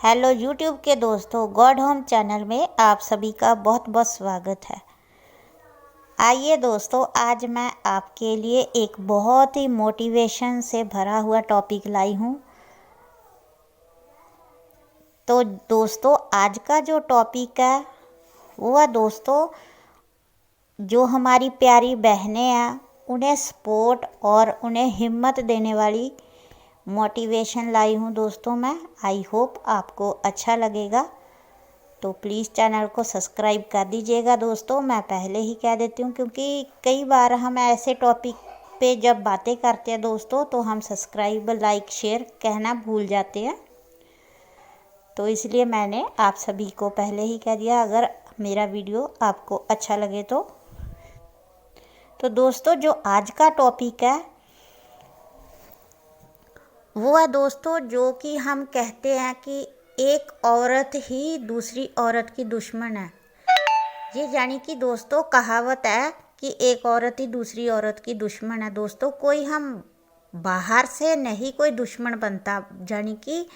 Hello YouTube के दोस्तों, God home channel में आप सभी का बहुत बहुत स्वागत है। आइए दोस्तों, आज मैं आपके लिए एक बहुत ही मोटिवेशन से भरा हुआ टॉपिक लाई हूँ। तो दोस्तों, आज का जो टॉपिक है वो है दोस्तों, जो हमारी प्यारी बहनें हैं उन्हें सपोर्ट और उन्हें हिम्मत देने वाली मोटिवेशन लाई हूँ दोस्तों मैं। आई होप आपको अच्छा लगेगा, तो प्लीज़ चैनल को सब्सक्राइब कर दीजिएगा दोस्तों। मैं पहले ही कह देती हूँ, क्योंकि कई बार हम ऐसे टॉपिक पे जब बातें करते हैं दोस्तों तो हम सब्सक्राइब, लाइक, शेयर कहना भूल जाते हैं। तो इसलिए मैंने आप सभी को पहले ही कह दिया, अगर मेरा वीडियो आपको अच्छा लगे तो दोस्तों, जो आज का टॉपिक है वो है दोस्तों, जो कि हम कहते हैं कि एक औरत ही दूसरी औरत की दुश्मन है। ये यानी कि दोस्तों कहावत है कि एक औरत ही दूसरी औरत की दुश्मन है। दोस्तों, कोई हम बाहर से नहीं कोई दुश्मन बनता, यानी कि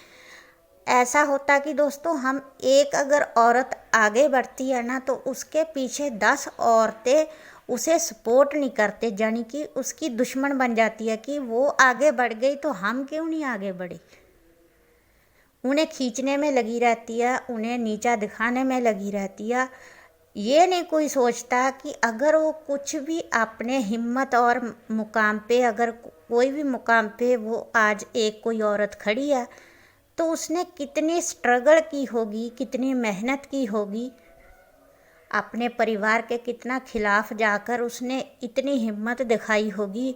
ऐसा होता कि दोस्तों हम एक अगर औरत आगे बढ़ती है ना तो उसके पीछे 10 औरतें उसे सपोर्ट नहीं करते, यानी कि उसकी दुश्मन बन जाती है कि वो आगे बढ़ गई तो हम क्यों नहीं आगे बढ़े। उन्हें खींचने में लगी रहती है, उन्हें नीचा दिखाने में लगी रहती है। ये नहीं कोई सोचता कि अगर वो कुछ भी अपने हिम्मत और मुकाम पे, अगर कोई भी मुकाम पे वो आज एक कोई औरत खड़ी है तो उसने कितनी स्ट्रगल की होगी, कितनी मेहनत की होगी, अपने परिवार के कितना खिलाफ जाकर उसने इतनी हिम्मत दिखाई होगी,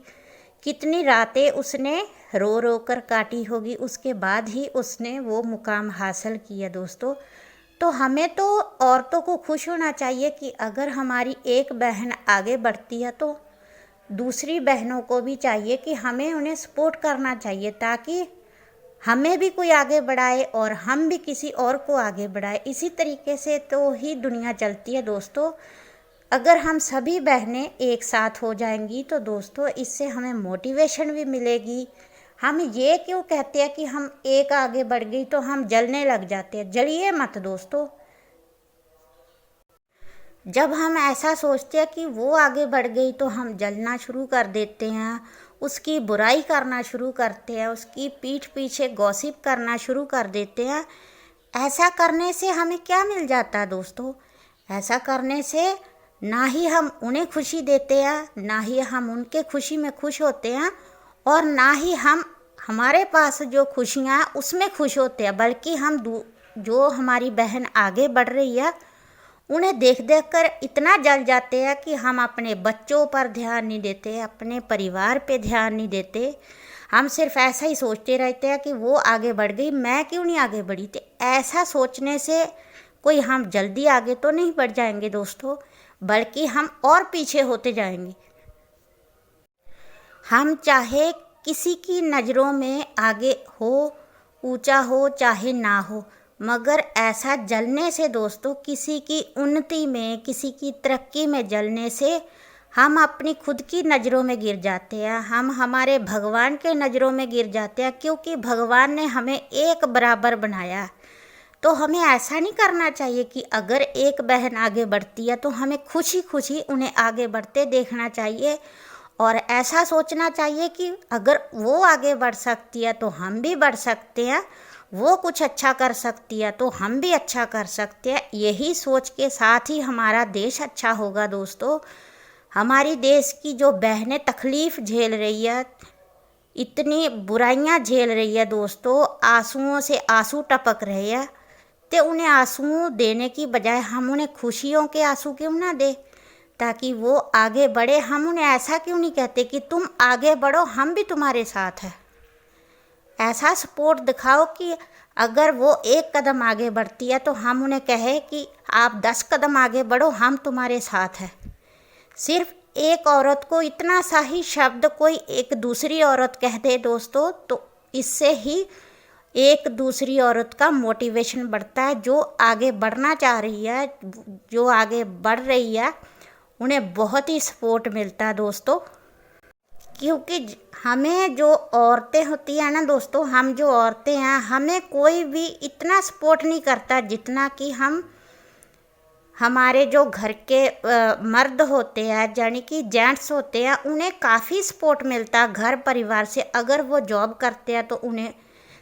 कितनी रातें उसने रो रो कर काटी होगी, उसके बाद ही उसने वो मुकाम हासिल किया दोस्तों। तो हमें तो औरतों को खुश होना चाहिए कि अगर हमारी एक बहन आगे बढ़ती है तो दूसरी बहनों को भी चाहिए कि हमें उन्हें सपोर्ट करना चाहिए, ताकि हमें भी कोई आगे बढ़ाए और हम भी किसी और को आगे बढ़ाए। इसी तरीके से तो ही दुनिया चलती है दोस्तों। अगर हम सभी बहनें एक साथ हो जाएंगी तो दोस्तों इससे हमें मोटिवेशन भी मिलेगी। हम ये क्यों कहते हैं कि हम एक आगे बढ़ गई तो हम जलने लग जाते हैं। जलिए मत दोस्तों। जब हम ऐसा सोचते हैं कि वो आगे बढ़ गई तो हम जलना शुरू कर देते हैं, उसकी बुराई करना शुरू करते हैं, उसकी पीठ पीछे गॉसिप करना शुरू कर देते हैं। ऐसा करने से हमें क्या मिल जाता है दोस्तों? ऐसा करने से ना ही हम उन्हें खुशी देते हैं, ना ही हम उनके खुशी में खुश होते हैं, और ना ही हम हमारे पास जो खुशियाँ हैं उसमें खुश होते हैं, बल्कि हम जो हमारी बहन आगे बढ़ रही है उन्हें देख देख कर इतना जल जाते हैं कि हम अपने बच्चों पर ध्यान नहीं देते, अपने परिवार पे ध्यान नहीं देते। हम सिर्फ ऐसा ही सोचते रहते हैं कि वो आगे बढ़ गई, मैं क्यों नहीं आगे बढ़ी। तो ऐसा सोचने से कोई हम जल्दी आगे तो नहीं बढ़ जाएंगे दोस्तों, बल्कि हम और पीछे होते जाएंगे। हम चाहे किसी की नज़रों में आगे हो, ऊंचा हो चाहे ना हो, मगर ऐसा जलने से दोस्तों, किसी की उन्नति में, किसी की तरक्की में जलने से हम अपनी खुद की नज़रों में गिर जाते हैं, हम हमारे भगवान के नज़रों में गिर जाते हैं, क्योंकि भगवान ने हमें एक बराबर बनाया। तो हमें ऐसा नहीं करना चाहिए कि अगर एक बहन आगे बढ़ती है तो हमें खुशी खुशी उन्हें आगे बढ़ते देखना चाहिए, और ऐसा सोचना चाहिए कि अगर वो आगे बढ़ सकती है तो हम भी बढ़ सकते हैं, वो कुछ अच्छा कर सकती है तो हम भी अच्छा कर सकते हैं। यही सोच के साथ ही हमारा देश अच्छा होगा दोस्तों। हमारी देश की जो बहनें तकलीफ़ झेल रही है, इतनी बुराइयां झेल रही है दोस्तों, आंसुओं से आंसू टपक रहे हैं, तो उन्हें आंसू देने की बजाय हम उन्हें खुशियों के आंसू क्यों ना दे, ताकि वो आगे बढ़े। हम उन्हें ऐसा क्यों नहीं कहते कि तुम आगे बढ़ो, हम भी तुम्हारे साथ हैं। ऐसा सपोर्ट दिखाओ कि अगर वो एक कदम आगे बढ़ती है तो हम उन्हें कहें कि आप 10 कदम आगे बढ़ो, हम तुम्हारे साथ हैं। सिर्फ एक औरत को इतना सा ही शब्द कोई एक दूसरी औरत कह दे दोस्तों, तो इससे ही एक दूसरी औरत का मोटिवेशन बढ़ता है। जो आगे बढ़ना चाह रही है, जो आगे बढ़ रही है, उन्हें बहुत ही सपोर्ट मिलता है दोस्तों। क्योंकि हमें जो औरतें होती हैं ना दोस्तों, हम जो औरतें हैं, हमें कोई भी इतना सपोर्ट नहीं करता जितना कि हमारे जो घर के मर्द होते हैं, यानी कि जेंट्स होते हैं, उन्हें काफ़ी सपोर्ट मिलता है घर परिवार से। अगर वो जॉब करते हैं तो उन्हें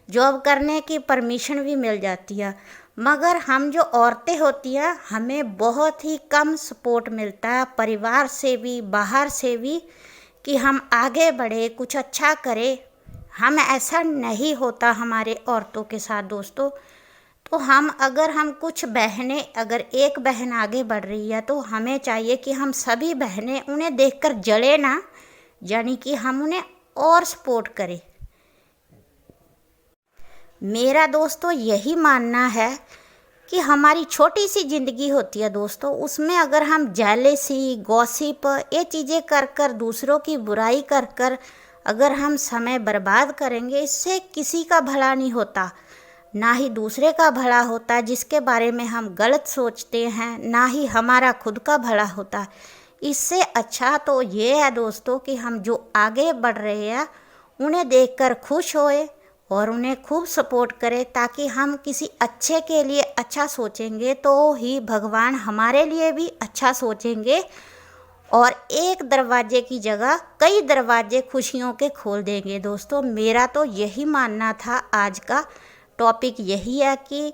जॉब करने की परमिशन भी मिल जाती है। मगर हम जो औरतें होती हैं, हमें बहुत ही कम सपोर्ट मिलता है परिवार से भी, बाहर से भी, कि हम आगे बढ़े, कुछ अच्छा करें। हम ऐसा नहीं होता हमारे औरतों के साथ दोस्तों। तो हम कुछ बहनें, अगर एक बहन आगे बढ़ रही है तो हमें चाहिए कि हम सभी बहनें उन्हें देखकर जले ना, यानी कि हम उन्हें और सपोर्ट करें। मेरा दोस्तों यही मानना है कि हमारी छोटी सी ज़िंदगी होती है दोस्तों, उसमें अगर हम जेलेसी, गॉसिप, ये चीज़ें कर कर, दूसरों की बुराई कर कर अगर हम समय बर्बाद करेंगे, इससे किसी का भला नहीं होता, ना ही दूसरे का भला होता जिसके बारे में हम गलत सोचते हैं, ना ही हमारा खुद का भला होता। इससे अच्छा तो ये है दोस्तों कि हम जो आगे बढ़ रहे हैं उन्हें देखकर खुश होए और उन्हें खूब सपोर्ट करें, ताकि हम किसी अच्छे के लिए अच्छा सोचेंगे तो ही भगवान हमारे लिए भी अच्छा सोचेंगे और एक दरवाजे की जगह कई दरवाजे खुशियों के खोल देंगे दोस्तों। मेरा तो यही मानना था। आज का टॉपिक यही है कि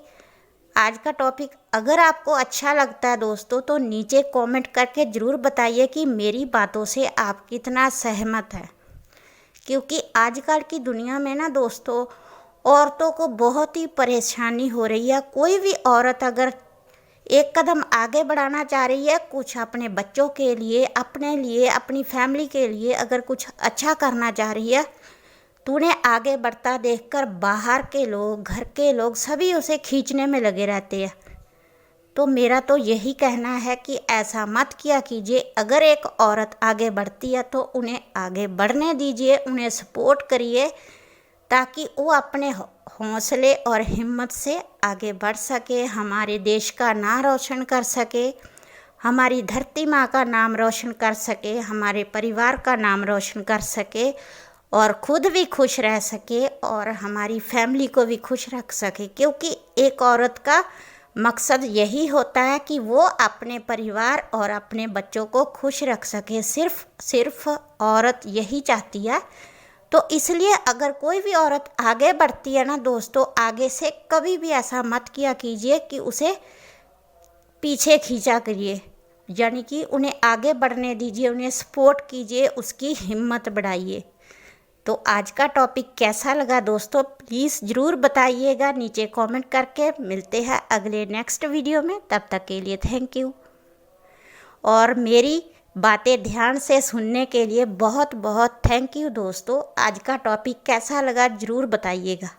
आज का टॉपिक अगर आपको अच्छा लगता है दोस्तों तो नीचे कमेंट करके ज़रूर बताइए कि मेरी बातों से आप कितना सहमत हैं। क्योंकि आजकल की दुनिया में ना दोस्तों, औरतों को बहुत ही परेशानी हो रही है। कोई भी औरत अगर एक कदम आगे बढ़ाना चाह रही है, कुछ अपने बच्चों के लिए, अपने लिए, अपनी फैमिली के लिए अगर कुछ अच्छा करना चाह रही है, तो उन्हें आगे बढ़ता देखकर बाहर के लोग, घर के लोग सभी उसे खींचने में लगे रहते हैं। तो मेरा तो यही कहना है कि ऐसा मत किया कीजिए। अगर एक औरत आगे बढ़ती है तो उन्हें आगे बढ़ने दीजिए, उन्हें सपोर्ट करिए, ताकि वो अपने हौसले और हिम्मत से आगे बढ़ सके, हमारे देश का नाम रोशन कर सके, हमारी धरती माँ का नाम रोशन कर सके, हमारे परिवार का नाम रोशन कर सके और ख़ुद भी खुश रह सके और हमारी फैमिली को भी खुश रख सके। क्योंकि एक औरत का मकसद यही होता है कि वो अपने परिवार और अपने बच्चों को खुश रख सके। सिर्फ औरत यही चाहती है। तो इसलिए अगर कोई भी औरत आगे बढ़ती है ना दोस्तों, आगे से कभी भी ऐसा मत किया कीजिए कि उसे पीछे खींचा करिए, यानी कि उन्हें आगे बढ़ने दीजिए, उन्हें सपोर्ट कीजिए, उसकी हिम्मत बढ़ाइए। तो आज का टॉपिक कैसा लगा दोस्तों, प्लीज़ ज़रूर बताइएगा नीचे कमेंट करके। मिलते हैं अगले नेक्स्ट वीडियो में, तब तक के लिए थैंक यू। और मेरी बातें ध्यान से सुनने के लिए बहुत बहुत थैंक यू दोस्तों। आज का टॉपिक कैसा लगा ज़रूर बताइएगा।